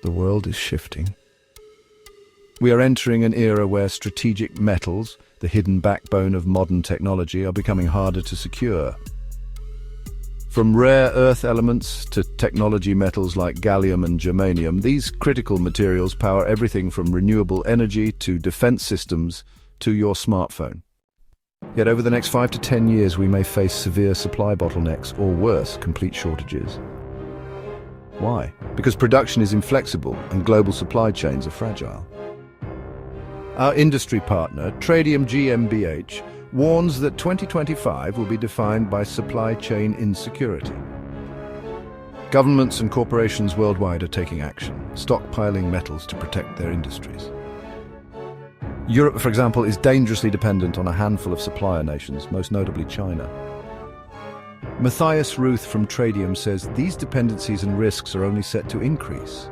The world is shifting. We are entering an era where strategic metals, the hidden backbone of modern technology, are becoming harder to secure. From rare earth elements to technology metals like gallium and germanium, these critical materials power everything from renewable energy to defense systems to your smartphone. Yet over the next 5 to 10 years, we may face severe supply bottlenecks or worse, complete shortages. Why? Because production is inflexible and global supply chains are fragile. Our industry partner, Tradium GmbH, warns that 2025 will be defined by supply chain insecurity. Governments and corporations worldwide are taking action, stockpiling metals to protect their industries. Europe, for example, is dangerously dependent on a handful of supplier nations, most notably China. Matthias Ruth from Tradium says these dependencies and risks are only set to increase.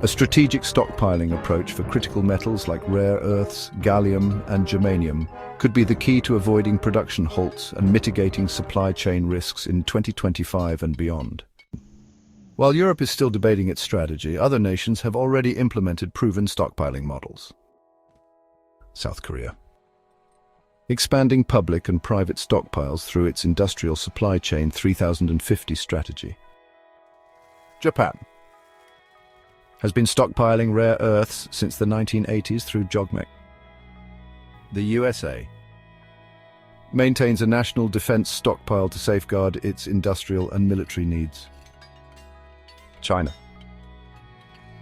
A strategic stockpiling approach for critical metals like rare earths, gallium and germanium could be the key to avoiding production halts and mitigating supply chain risks in 2025 and beyond. While Europe is still debating its strategy, other nations have already implemented proven stockpiling models. South Korea, expanding public and private stockpiles through its Industrial Supply Chain 3050 strategy. Japan has been stockpiling rare earths since the 1980s through JOGMEC. The USA maintains a national defense stockpile to safeguard its industrial and military needs. China,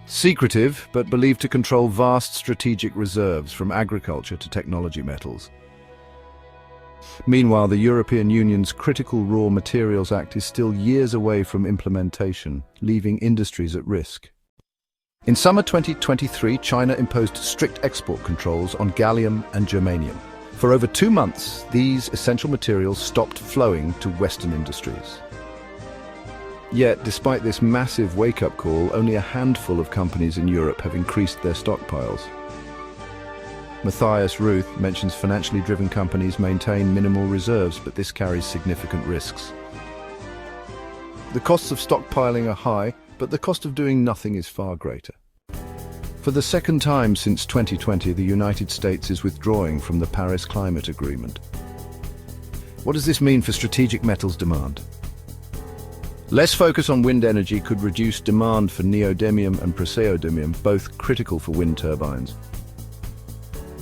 secretive but believed to control vast strategic reserves from agriculture to technology metals. Meanwhile, the European Union's Critical Raw Materials Act is still years away from implementation, leaving industries at risk. In summer 2023, China imposed strict export controls on gallium and germanium. For over 2 months, these essential materials stopped flowing to Western industries. Yet, despite this massive wake-up call, only a handful of companies in Europe have increased their stockpiles. Matthias Ruth mentions financially driven companies maintain minimal reserves, but this carries significant risks. The costs of stockpiling are high, but the cost of doing nothing is far greater. For the second time since 2020, the United States is withdrawing from the Paris Climate Agreement. What does this mean for strategic metals demand? Less focus on wind energy could reduce demand for neodymium and praseodymium, both critical for wind turbines.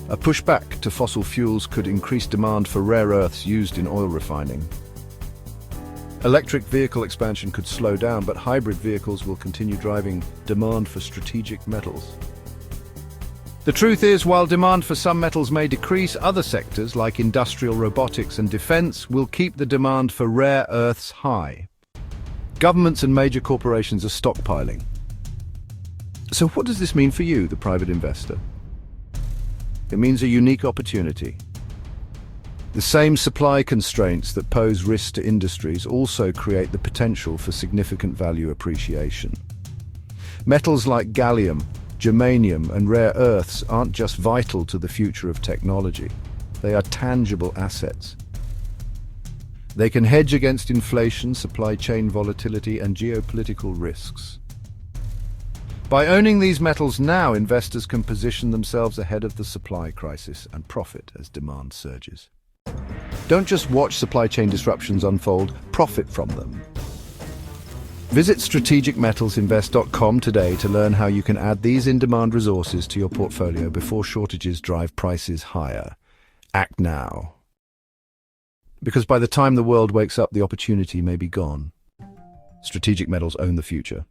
A pushback to fossil fuels could increase demand for rare earths used in oil refining. Electric vehicle expansion could slow down, but hybrid vehicles will continue driving demand for strategic metals. The truth is, while demand for some metals may decrease, other sectors like industrial robotics and defense will keep the demand for rare earths high. Governments and major corporations are stockpiling. So what does this mean for you, the private investor? It means a unique opportunity. The same supply constraints that pose risks to industries also create the potential for significant value appreciation. Metals like gallium, germanium, and rare earths aren't just vital to the future of technology. They are tangible assets. They can hedge against inflation, supply chain volatility, and geopolitical risks. By owning these metals now, investors can position themselves ahead of the supply crisis and profit as demand surges. Don't just watch supply chain disruptions unfold, profit from them. Visit strategicmetalsinvest.com today to learn how you can add these in-demand resources to your portfolio before shortages drive prices higher. Act now. Because by the time the world wakes up, the opportunity may be gone. Strategic metals own the future.